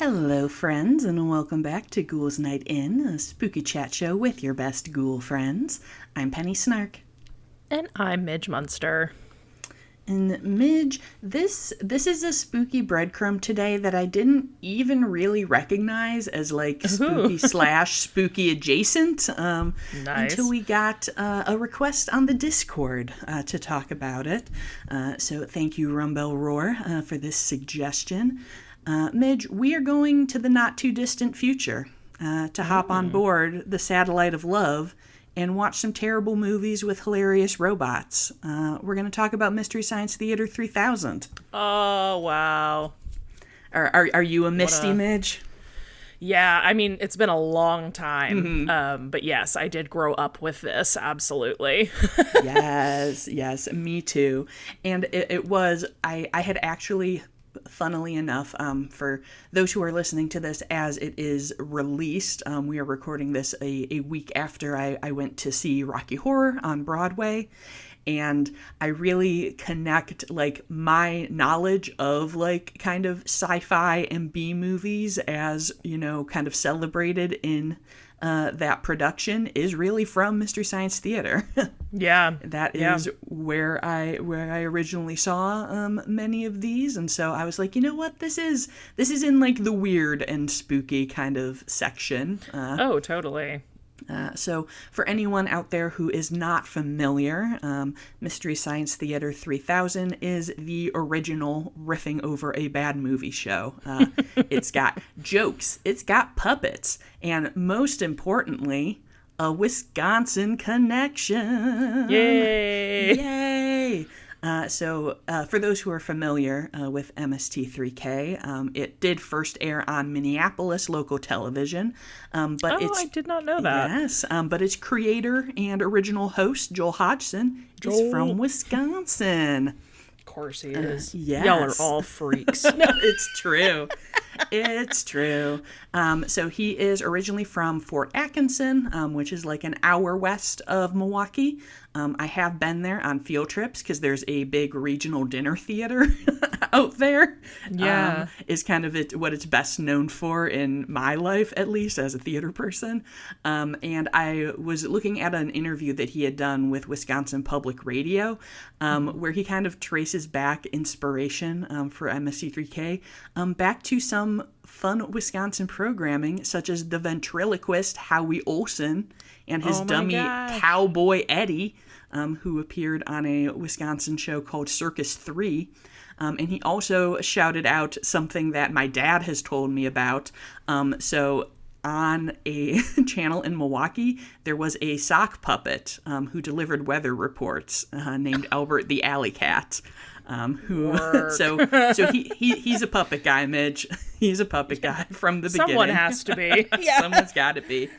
Hello, friends, and welcome back to Ghouls Night In, a spooky chat show with your best ghoul friends. I'm Penny Snark. And I'm Midge Munster. And Midge, this is a spooky breadcrumb today that I didn't even really recognize as like spooky slash spooky adjacent until we got a request on the Discord to talk about it. So thank you, Rumbell Roar, for this suggestion. Midge, we are going to the not too distant future to hop on board the satellite of love and watch some terrible movies with hilarious robots. We're going to talk about Mystery Science Theater 3000. Oh, wow. Are you a Misty, Midge? Yeah, I mean, it's been a long time. But yes, I did grow up with this, absolutely. Yes, me too. And it was, I had actually, funnily enough, for those who are listening to this as it is released, we are recording this a week after I went to see Rocky Horror on Broadway, and I really connect like my knowledge of like kind of sci-fi and B movies as, you know, kind of celebrated in that production is really from Mystery Science Theater. Yeah. That is where I originally saw many of these, and so I was like, you know what, this is in like the weird and spooky kind of section. Oh, totally. So for anyone out there who is not familiar, Mystery Science Theater 3000 is the original riffing over a bad movie show. It's got jokes, it's got puppets, and most importantly, a Wisconsin connection. Yay! Yay! So for those who are familiar with MST3K, it did first air on Minneapolis local television. But I did not know that. Yes, but its creator and original host, Joel Hodgson, is from Wisconsin. Of course he is. Yes. Y'all are all freaks. It's true. It's true. So he is originally from Fort Atkinson, which is like an hour west of Milwaukee. I have been there on field trips because there's a big regional dinner theater out there. Yeah. Is kind of what it's best known for in my life, at least as a theater person. And I was looking at an interview that he had done with Wisconsin Public Radio, where he kind of traces back inspiration for MSC3K back to some fun Wisconsin programming, such as the ventriloquist Howie Olson and his dummy Cowboy Eddie, who appeared on a Wisconsin show called Circus 3. And he also shouted out something that my dad has told me about. So on a channel in Milwaukee, there was a sock puppet who delivered weather reports named Albert the Alley Cat. He's a puppet guy, Midge. He's a puppet guy from the beginning. Someone has to be. Someone's got to be.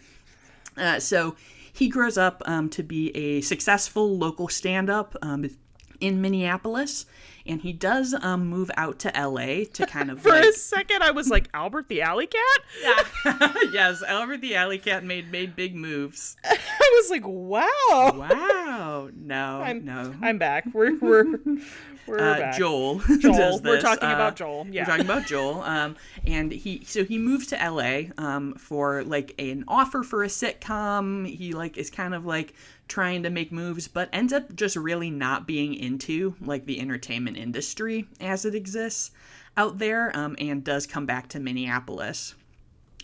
So he grows up to be a successful local stand-up in Minneapolis, and he does move out to LA to kind of For a second, I was like, Albert the Alley Cat? Yeah. Yes, Albert the Alley Cat made big moves. I was like, wow. Wow. No, no. I'm back. We're back. Joel. We're talking about Joel. Yeah. We're talking about Joel. And he moves to LA for like an offer for a sitcom. He like is kind of like trying to make moves, but ends up just really not being into like the entertainment industry as it exists out there, and does come back to Minneapolis.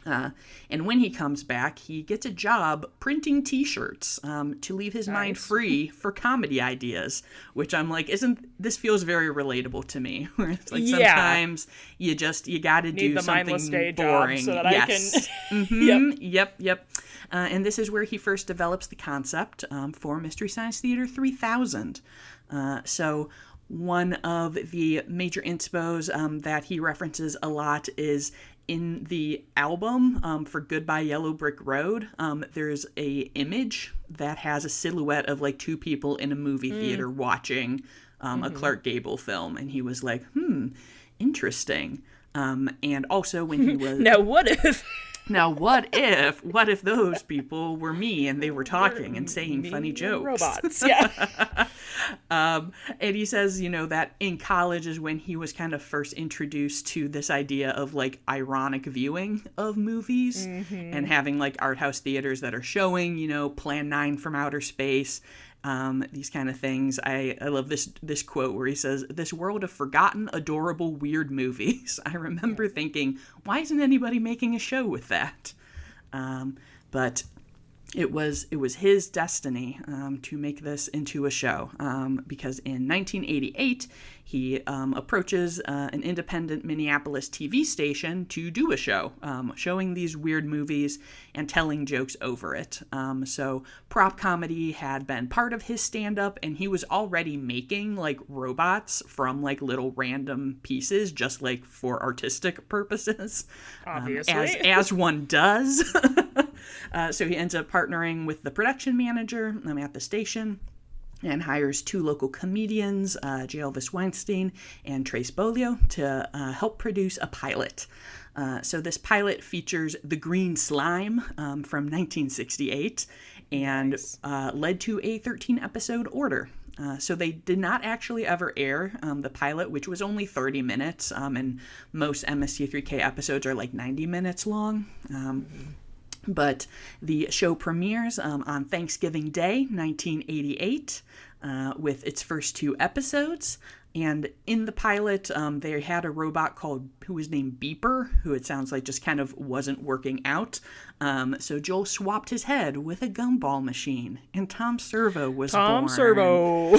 And when he comes back, he gets a job printing T-shirts to leave his mind free for comedy ideas, which I'm like, this feels very relatable to me. Where it's like sometimes you got to do the something mindless day boring. Job so that yes. I can. Yep. And this is where he first develops the concept for Mystery Science Theater 3000. So one of the major inspos that he references a lot is in the album for Goodbye Yellow Brick Road. There's a image that has a silhouette of like two people in a movie theater watching a Clark Gable film, and he was like, interesting. And also when he was Now what if Now, what if those people were me and they were talking and saying funny jokes? Robots, yeah. And he says, that in college is when he was kind of first introduced to this idea of like ironic viewing of movies and having like art house theaters that are showing, Plan 9 from Outer Space. These kind of things. I love this quote where he says, "This world of forgotten, adorable, weird movies." I remember thinking, why isn't anybody making a show with that? But it was his destiny to make this into a show because in 1988 he approaches an independent Minneapolis TV station to do a show showing these weird movies and telling jokes over it. So prop comedy had been part of his stand-up, and he was already making like robots from like little random pieces just like for artistic purposes. Obviously. As one does. So he ends up partnering with the production manager at the station and hires 2 local comedians, J. Elvis Weinstein and Trace Bolio, to help produce a pilot. So this pilot features the green slime from 1968 and led to a 13-episode order. So they did not actually ever air the pilot, which was only 30 minutes, and most MST3K episodes are like 90 minutes long. But the show premieres on Thanksgiving Day, 1988, with its first 2 episodes. And in the pilot, they had a robot who was named Beeper, who it sounds like just kind of wasn't working out. So Joel swapped his head with a gumball machine, and Tom Servo was born. Tom Servo.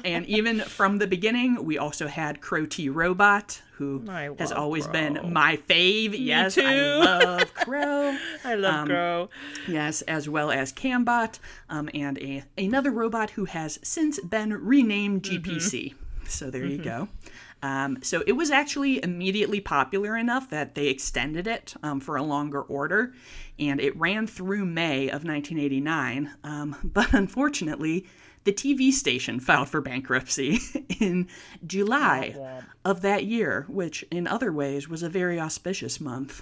And even from the beginning, we also had Crow T. Robot, who has always been my fave. Yes, too. I love Crow. I love Crow. Yes, as well as Cambot, and another robot who has since been renamed GPC. So there you go. So it was actually immediately popular enough that they extended it for a longer order, and it ran through May of 1989. But unfortunately, the TV station filed for bankruptcy in July of that year, which in other ways was a very auspicious month.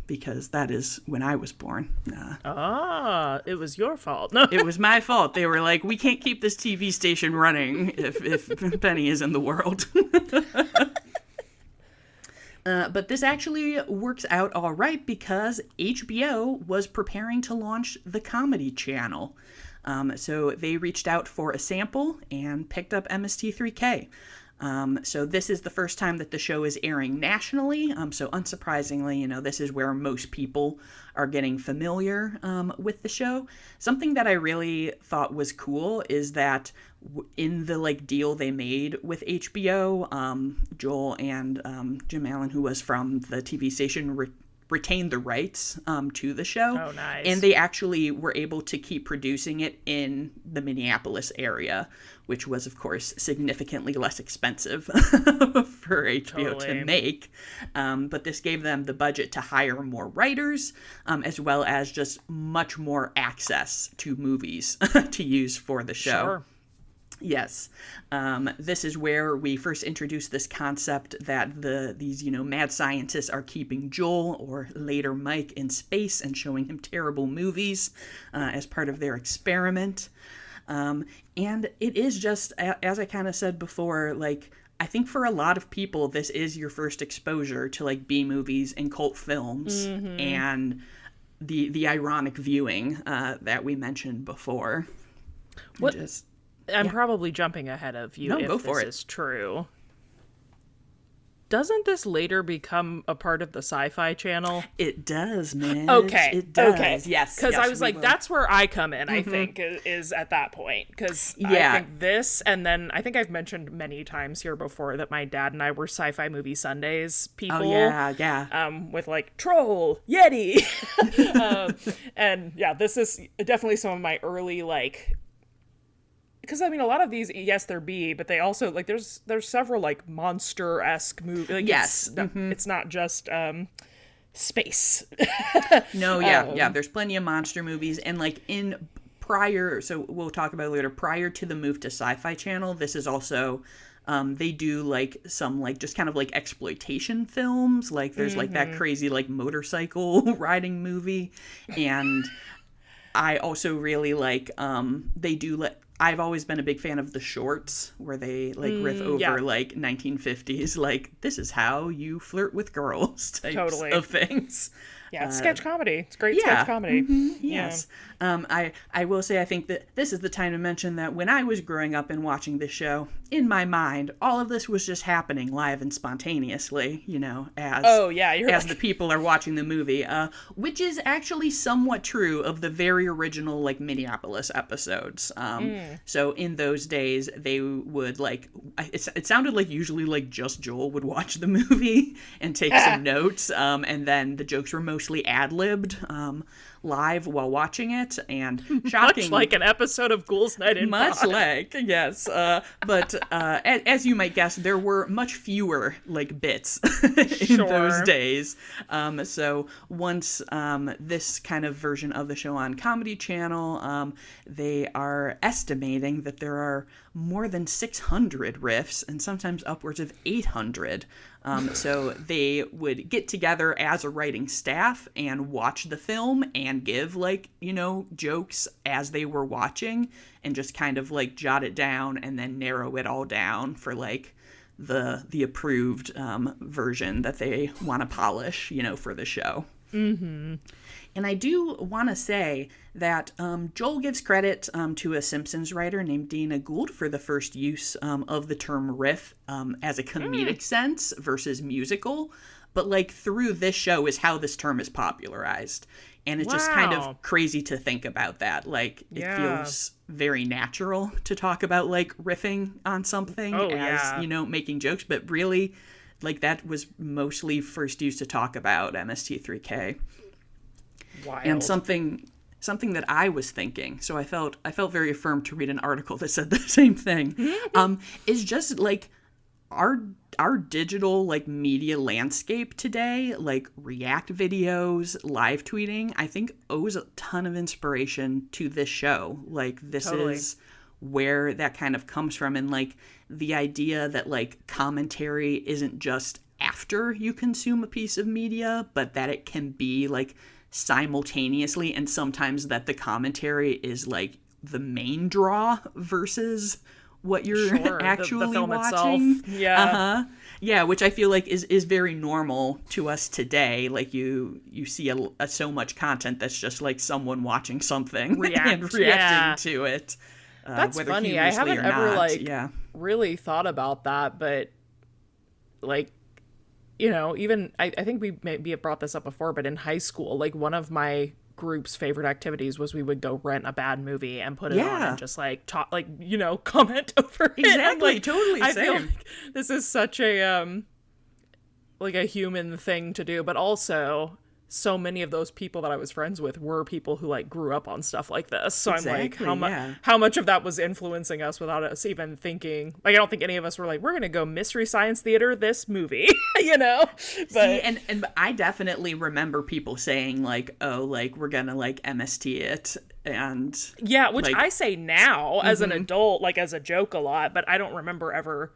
Because that is when I was born. It was your fault. It was my fault. They were like, we can't keep this TV station running if Penny is in the world. But this actually works out all right because HBO was preparing to launch the Comedy Channel. So they reached out for a sample and picked up MST3K. So this is the first time that the show is airing nationally. So unsurprisingly, this is where most people are getting familiar with the show. Something that I really thought was cool is that in the deal they made with HBO, Joel and Jim Allen, who was from the TV station, retained the rights to the show. Oh, nice. And they actually were able to keep producing it in the Minneapolis area, which was, of course, significantly less expensive for HBO to make. But this gave them the budget to hire more writers, as well as just much more access to movies to use for the show. Sure. Yes. This is where we first introduced this concept that these mad scientists are keeping Joel, or later Mike, in space and showing him terrible movies as part of their experiment. And it is just, as I kind of said before, I think for a lot of people, this is your first exposure to B movies and cult films and the ironic viewing that we mentioned before. I'm probably jumping ahead of you if this is true. Doesn't this later become a part of the Sci-Fi Channel? It does, man. Okay. It does. Okay. Yes. Because I was like, that's where I come in, I think, is at that point. Because I think this, and then I think I've mentioned many times here before that my dad and I were Sci-Fi Movie Sundays people. Oh, yeah. With Troll, Yeti. And yeah, this is definitely some of my early, because a lot of these, yes, they're B, but they also there's several monster-esque movies. Yes, it's not just space. No, yeah. There's plenty of monster movies, and so we'll talk about it later. Prior to the move to Sci-Fi Channel, this is also they do like some like just kind of like exploitation films. Like there's like that crazy like motorcycle riding movie. And I also really like, they do let, I've always been a big fan of the shorts where they like riff over like 1950s, like this is how you flirt with girls types of things. Yeah, it's sketch comedy. It's great sketch comedy. Yes. I will say I think that this is the time to mention that when I was growing up and watching this show, in my mind, all of this was just happening live and spontaneously, you know, as the people are watching the movie, which is actually somewhat true of the very original like Minneapolis episodes. So in those days, they would like, it sounded like usually like just Joel would watch the movie and take some notes, and then the jokes were mostly ad-libbed live while watching it, and shocking. Much like an episode of Ghouls Night in Much Pod. like, yes. But as you might guess, there were much fewer like bits in those days. So once this kind of version of the show on Comedy Channel, they are estimating that there are more than 600 riffs and sometimes upwards of 800. So they would get together as a writing staff and watch the film and give like, you know, jokes as they were watching and just kind of like jot it down and then narrow it all down for like the approved version that they want to polish, you know, for the show. Mm-hmm. And I do want to say that Joel gives credit to a Simpsons writer named Dana Gould for the first use of the term riff as a comedic sense versus musical. But like through this show is how this term is popularized. And it's just kind of crazy to think about that. Like it feels very natural to talk about like riffing on something you know, making jokes. But really, like that was mostly first used to talk about MST3K. Wild. And something that I was thinking, so I felt very affirmed to read an article that said the same thing, is just like our digital like media landscape today, like React videos, live tweeting, I think owes a ton of inspiration to this show. Like this is where that kind of comes from, and like the idea that like commentary isn't just after you consume a piece of media, but that it can be like simultaneously, and sometimes that the commentary is like the main draw versus what you're actually the film watching itself. Yeah, which I feel like is very normal to us today. Like you see so much content that's just like someone watching something and reacting to it. That's funny. I haven't ever really thought about that, but like, you know, even I think we maybe have brought this up before, but in high school, like one of my group's favorite activities was we would go rent a bad movie and put it on and just like talk, like, you know, comment over it. Exactly, like, totally. I feel like this is such a like a human thing to do, but also so many of those people that I was friends with were people who like grew up on stuff like this. So I'm like, how much of that was influencing us without us even thinking? Like, I don't think any of us were like, we're gonna go Mystery Science Theater this movie, you know? But see, and I definitely remember people saying like, oh, like we're gonna like MST it, and which like, I say now as an adult, like as a joke a lot, but I don't remember ever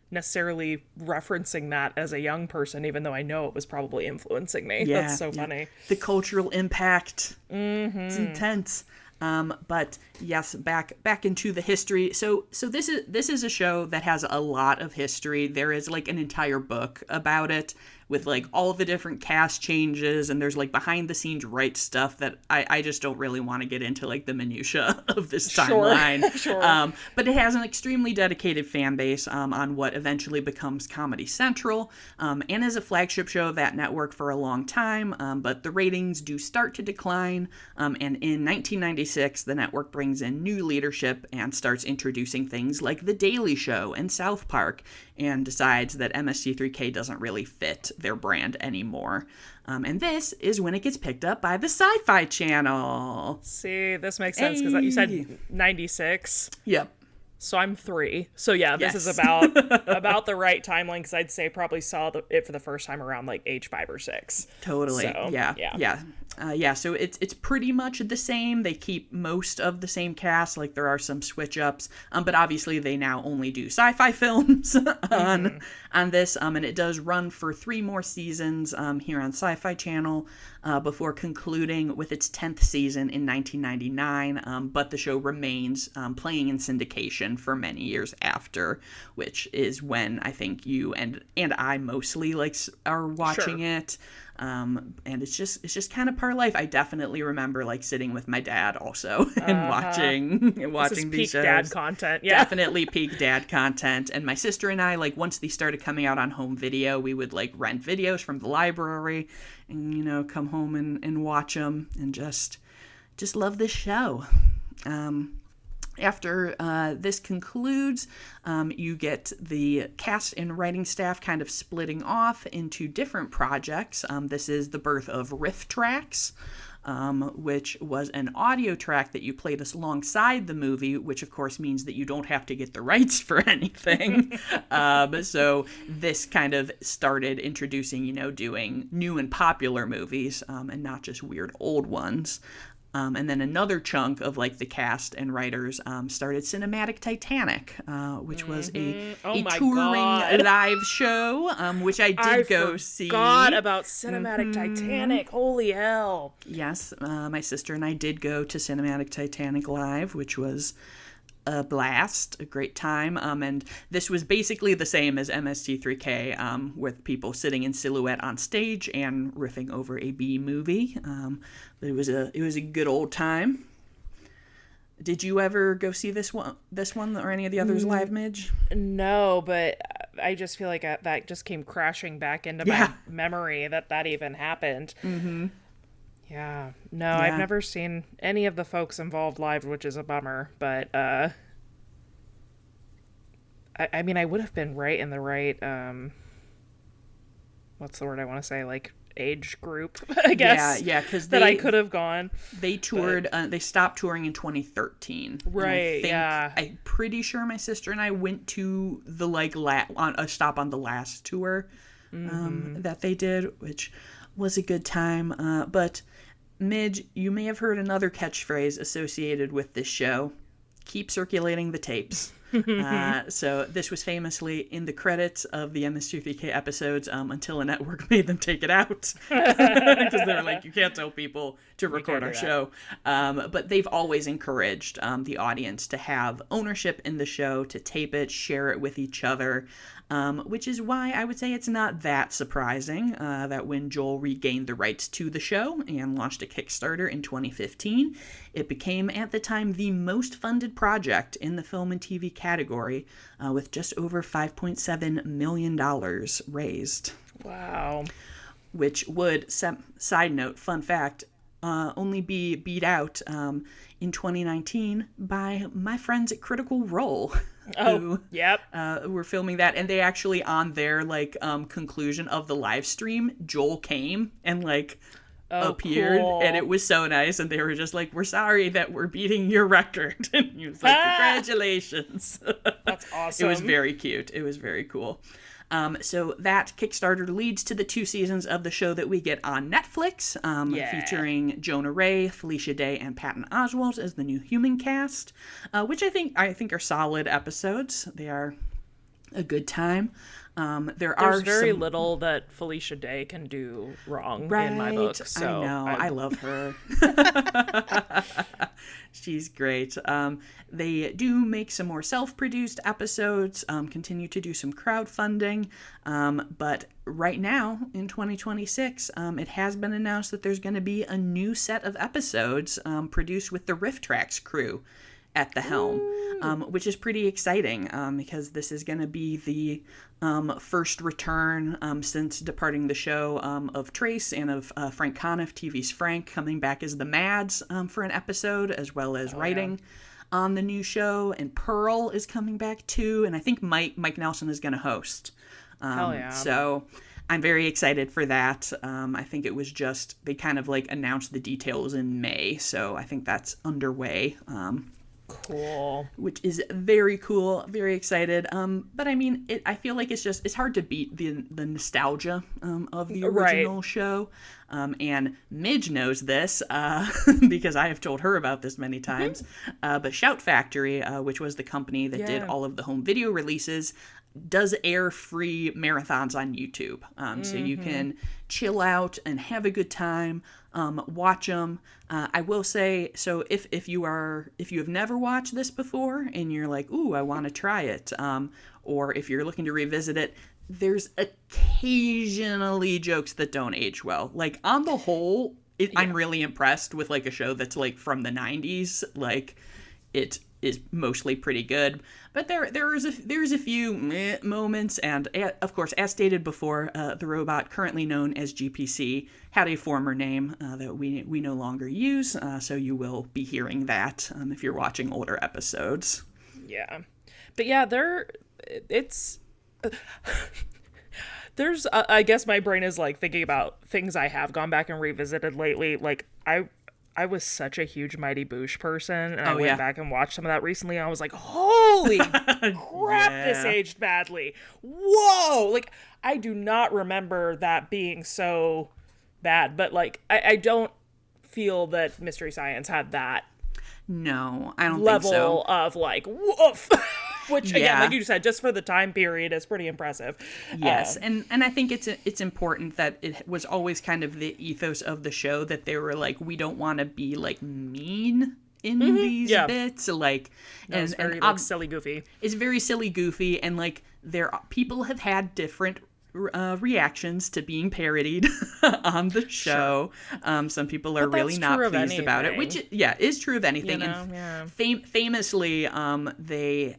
necessarily referencing that as a young person, even though I know it was probably influencing me. That's so funny. The cultural impact, it's intense. But yes, back into the history. So this is a show that has a lot of history. There is like an entire book about it with like all the different cast changes, and there's like behind the scenes right stuff that I just don't really want to get into like the minutia of this timeline. Sure. But it has an extremely dedicated fan base on what eventually becomes Comedy Central, and is a flagship show of that network for a long time. But the ratings do start to decline, and in 1996 the network brings in new leadership and starts introducing things like The Daily Show and South Park, and decides that MST3K doesn't really fit their brand anymore. And this is when it gets picked up by the Sci-Fi Channel. See, this makes sense because you said 96. Yep. So I'm 3. So yeah, this is about the right timeline, because I'd say probably saw it for the first time around like age 5 or 6. Totally. So, Yeah. Yeah, so it's pretty much the same. They keep most of the same cast. Like, there are some switch ups, but obviously they now only do sci-fi films on this. And it does run for 3 more seasons here on Sci-Fi Channel before concluding with its 10th season in 1999. But the show remains playing in syndication for many years after, which is when I think you and I mostly are watching it. And it's just kind of part of life. I definitely remember sitting with my dad also and watching this is these peak shows. dad content. Yeah, Definitely peak dad content. And my sister and I, once these started coming out on home video, we would rent videos from the library and come home and watch them and just love this show. After this concludes, you get the cast and writing staff kind of splitting off into different projects. This is the birth of Riff Tracks, which was an audio track that you played alongside the movie, which of course means that you don't have to get the rights for anything. So this kind of started introducing, doing new and popular movies and not just weird old ones. And then another chunk of the cast and writers started Cinematic Titanic, which was a touring live show, which I did go see. I forgot about Cinematic Titanic. Holy hell. Yes, my sister and I did go to Cinematic Titanic live, which was a blast, a great time. And this was basically the same as MST3K, with people sitting in silhouette on stage and riffing over a B movie. But it was a good old time. Did you ever go see this one or any of the others live, Midge? No, but I just feel like that just came crashing back into my memory that even happened. Mm-hmm. Yeah. No, yeah. I've never seen any of the folks involved live, which is a bummer. But, I mean, I would have been right in the right, what's the word I want to say? Age group, I guess. Yeah, because I could have gone. They toured, they stopped touring in 2013. Right, I'm pretty sure my sister and I went to the, on a stop on the last tour that they did, which was a good time. But Midge, you may have heard another catchphrase associated with this show. Keep circulating the tapes. So this was famously in the credits of the MS2 episodes until a network made them take it out. Because they were you can't tell people to record our show. But they've always encouraged the audience to have ownership in the show, to tape it, share it with each other. Which is why I would say it's not that surprising that when Joel regained the rights to the show and launched a Kickstarter in 2015, it became at the time the most funded project in the film and TV category, with just over $5.7 million raised. Wow. Which would, side note, fun fact, only be beat out in 2019 by my friends at Critical Role. Who were filming that, and they actually, on their conclusion of the live stream, Joel came and appeared, cool. And it was so nice, and they were just we're sorry that we're beating your record. And he was congratulations. That's awesome. It was very cute. It was very cool. So that Kickstarter leads to the 2 seasons of the show that we get on Netflix, featuring Jonah Ray, Felicia Day, and Patton Oswalt as the new human cast, which I think are solid episodes. They are a good time. There's very little that Felicia Day can do wrong in my book. So I know. I love her. She's great. They do make some more self-produced episodes, continue to do some crowdfunding, but right now, in 2026, it has been announced that there's going to be a new set of episodes produced with the Riff Tracks crew at the helm, which is pretty exciting because this is going to be the first return since departing the show of Trace and of Frank Conniff, TV's Frank, coming back as the Mads for an episode, as well as writing on the new show. And Pearl is coming back too, and I think Mike Nelson is going to host. Hell yeah. So I'm very excited for that. I think it was just, they kind of announced the details in May, so I think that's underway. Cool. which is very cool. Very excited. But I mean, I feel like it's hard to beat the nostalgia of the original show. And Midge knows this because I have told her about this many times. But Shout Factory, which was the company that did all of the home video releases, does air free marathons on YouTube. So you can chill out and have a good time, watch them. I will say, so if you have never watched this before and you're like, ooh, I want to try it, or if you're looking to revisit it, there's occasionally jokes that don't age well. Like, on the whole, I'm really impressed with like a show that's like from the 90s. Like, it is mostly pretty good, but there's a few moments, and of course, as stated before, the robot, currently known as GPC, had a former name that we no longer use, so you will be hearing that if you're watching older episodes. Yeah, but yeah, there's I guess my brain is like thinking about things I have gone back and revisited lately. Like, I was such a huge Mighty Boosh person, and I went back and watched some of that recently, and I was like, holy crap, this aged badly. Whoa! Like, I do not remember that being so bad, but, like, I don't feel that Mystery Science had that No, I don't level think so. of, like, woof! Which, again, like you said, just for the time period, is pretty impressive. Yes, and I think it's important that it was always kind of the ethos of the show that they were like, we don't want to be like mean in these bits, like, no, it's very like silly goofy. It's very silly goofy, and like people have had different reactions to being parodied on the show. Sure. Some people are really not pleased about it, which is true of anything. You know? And famously, they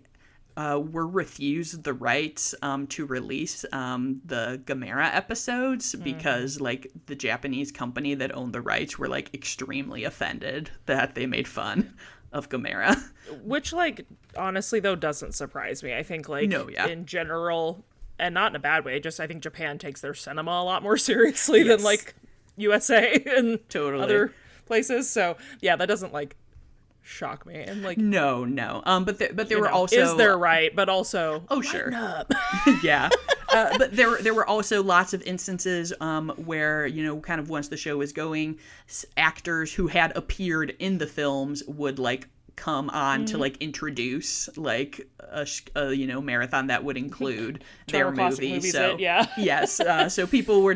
were refused the rights to release the Gamera episodes because like the Japanese company that owned the rights were like extremely offended that they made fun of Gamera. Which, like, honestly though, doesn't surprise me. I think like in general, and not in a bad way, just I think Japan takes their cinema a lot more seriously than like USA and other places. So yeah, that doesn't like shock me. And like no but there were also, is there right, but also sure yeah but there were also lots of instances where, you know, kind of once the show was going, actors who had appeared in the films would like come on to like introduce like a you know, marathon that would include their movie. So yes, so people were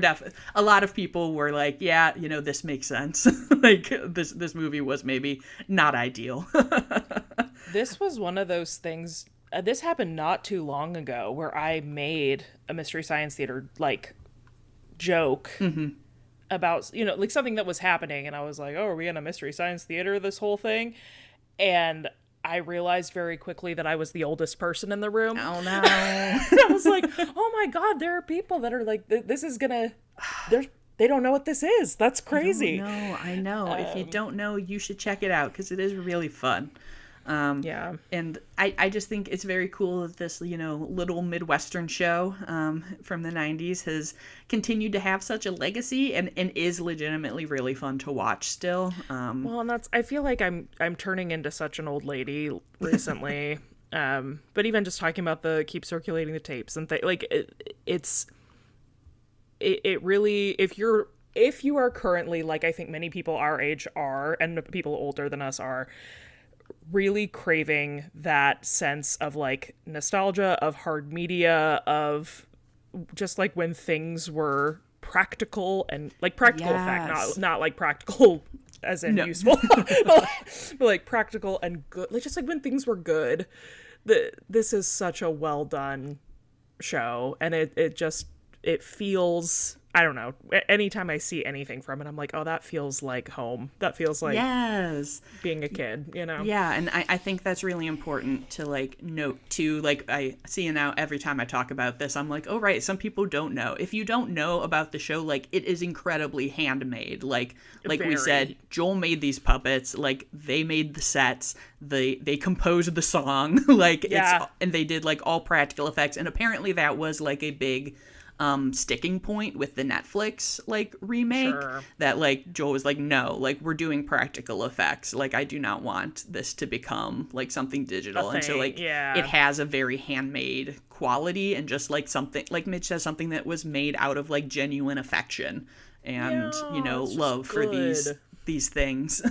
a lot of people were like, yeah, you know, this makes sense. Like this movie was maybe not ideal. This was one of those things. This happened not too long ago where I made a Mystery Science Theater like joke about, you know, like something that was happening, and I was like, oh, are we in a Mystery Science Theater this whole thing? And I realized very quickly that I was the oldest person in the room. Oh, no. I was like, oh, my God, there are people that are like, this is going to... They don't know what this is. That's crazy. No, I know. If you don't know, you should check it out because it is really fun. And I just think it's very cool that this, you know, little Midwestern show from the 90s has continued to have such a legacy and is legitimately really fun to watch still. Well, and I feel like I'm turning into such an old lady recently. But even just talking about the keep circulating the tapes and like it really, if you are currently, like I think many people our age are, and people older than us are, really craving that sense of like nostalgia, of hard media, of just like when things were practical and like practical effect, not like practical as in useful, but like practical and good, like just like when things were good. This is such a well done show, and it feels, I don't know, anytime I see anything from it, I'm like, oh, that feels like home. That feels like being a kid, you know? Yeah, and I think that's really important to, like, note, too. Like, I see now every time I talk about this, I'm like, oh, right, some people don't know. If you don't know about the show, like, it is incredibly handmade. Like we said, Joel made these puppets. Like, they made the sets. They composed the song. Like, and they did, like, all practical effects. And apparently that was, like, a big... sticking point with the Netflix like remake. Sure. That like Joel was like, no, like we're doing practical effects. Like I do not want this to become like something digital. And so like it has a very handmade quality, and just like something like Midge says, something that was made out of like genuine affection and love for these things.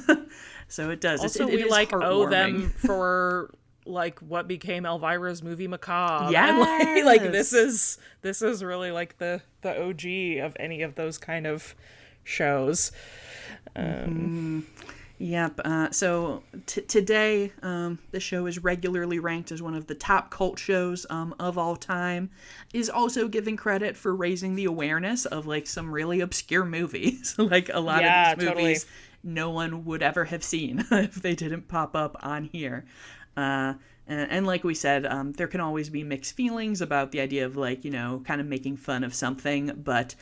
So it does. Also, we like owe them for like what became Elvira's movie Macabre. Yes. And like this is really like the OG of any of those kind of shows. Yep. So today, the show is regularly ranked as one of the top cult shows of all time. Is also given credit for raising the awareness of like some really obscure movies. Like a lot of these movies, no one would ever have seen if they didn't pop up on here. And like we said, there can always be mixed feelings about the idea of like, kind of making fun of something, but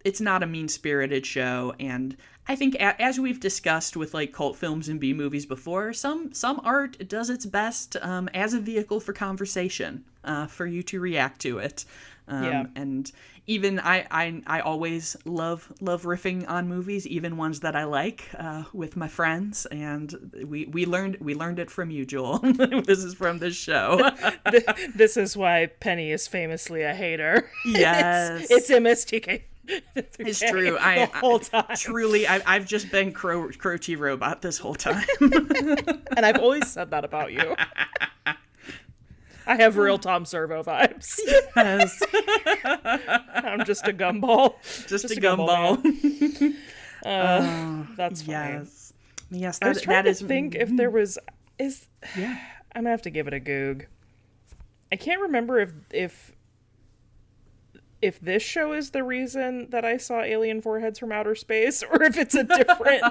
it's not a mean-spirited show. And I think as we've discussed with like cult films and B movies before, some art does its best as a vehicle for conversation, for you to react to it. And even I always love riffing on movies, even ones that I like, with my friends. And we learned it from you, Joel. This is from this show. This is why Penny is famously a hater. Yes, it's MSTK. It's true. The whole time. Truly, I've just been Crow T Robot this whole time. And I've always said that about you. I have real Tom Servo vibes. Yes. I'm just a gumball. Just a gumball. That's funny. Yes. I was trying to think if there was... I'm going to have to give it a goog. I can't remember if this show is the reason that I saw Alien Foreheads from Outer Space, or if it's a different...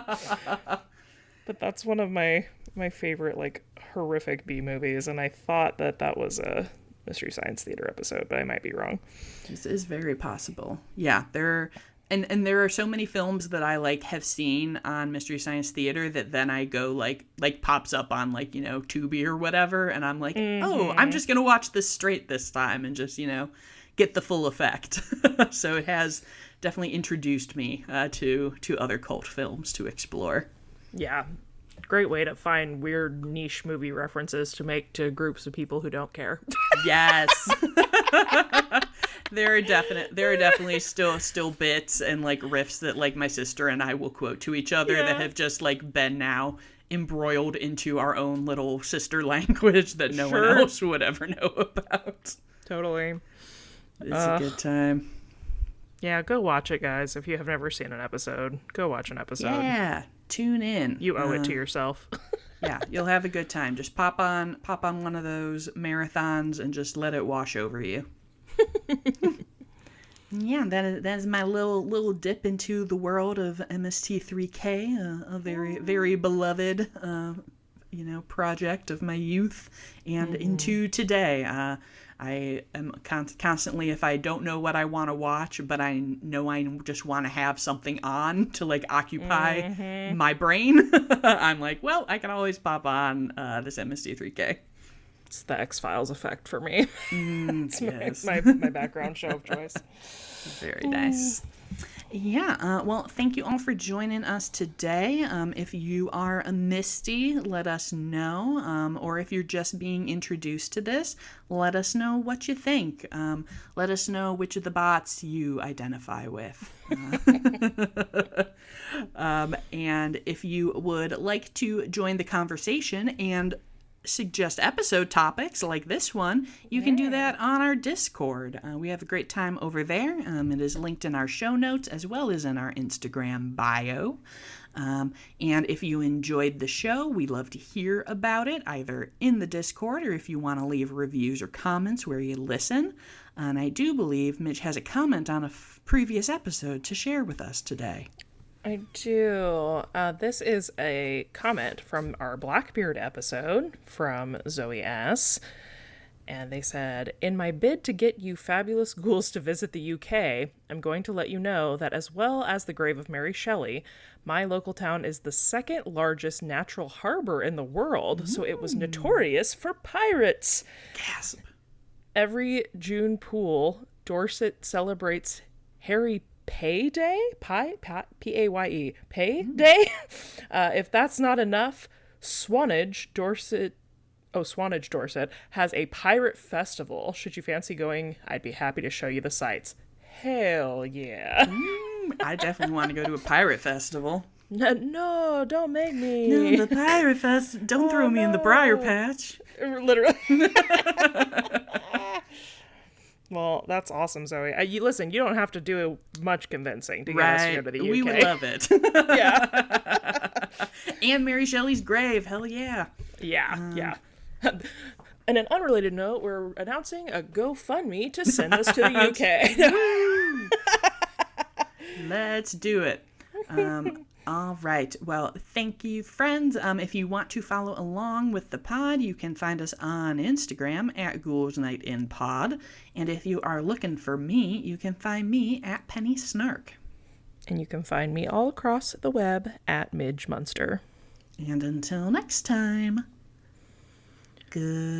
But that's one of my favorite, like, horrific B movies, and I thought that was a Mystery Science Theater episode, but I might be wrong. This is very possible. Yeah, there are so many films that I like have seen on Mystery Science Theater that then I go like pops up on like, Tubi or whatever, and I'm like, oh, I'm just gonna watch this straight this time and just, get the full effect. So it has definitely introduced me to other cult films to explore. Yeah. Great way to find weird niche movie references to make to groups of people who don't care. Yes. There are definitely still bits and like riffs that like my sister and I will quote to each other that have just like been now embroiled into our own little sister language that no one else would ever know about. Totally. It's a good time. Yeah, go watch it, guys. If you have never seen an episode, go watch an episode. Yeah, tune in. You owe it to yourself. Yeah, you'll have a good time. Just pop on one of those marathons and just let it wash over you. Yeah, that is my little dip into the world of MST3K, a very very beloved project of my youth, and into today. I am constantly, if I don't know what I want to watch, but I know I just want to have something on to like occupy my brain, I'm like, well, I can always pop on this MST3K. It's the X-Files effect for me. It's my background show of choice. Very nice. Yeah, well, thank you all for joining us today. If you are a Misty, let us know. Or if you're just being introduced to this, let us know what you think. Let us know which of the bots you identify with. And if you would like to join the conversation and suggest episode topics like this one, you can do that on our Discord. We have a great time over there. It is linked in our show notes as well as in our Instagram bio. And if you enjoyed the show, we'd love to hear about it, either in the Discord or if you want to leave reviews or comments where you listen. And I do believe Midge has a comment on a previous episode to share with us today. I do. This is a comment from our Blackbeard episode from Zoe S. And they said, in my bid to get you fabulous ghouls to visit the UK, I'm going to let you know that as well as the grave of Mary Shelley, my local town is the second largest natural harbor in the world, so it was notorious for pirates. Gasp. Every June pool Dorset celebrates Harry Pay Day? P-A-Y-E. Pay Day? If that's not enough, Swanage, Dorset, has a pirate festival. Should you fancy going, I'd be happy to show you the sights. Hell yeah. I definitely want to go to a pirate festival. No, don't make me. No, the pirate fest. Don't throw me in the briar patch. Literally. Well, that's awesome, Zoe. Listen, you don't have to do much convincing to get us here to the UK. We would love it. Yeah. And Mary Shelley's grave. Hell yeah. Yeah. On an unrelated note, we're announcing a GoFundMe to send us to the UK. Let's do it. All right. Well, thank you, friends. If you want to follow along with the pod, you can find us on Instagram at Ghouls Night in Pod. And if you are looking for me, you can find me at Penny Snark. And you can find me all across the web at Midge Munster. And until next time, goodbye.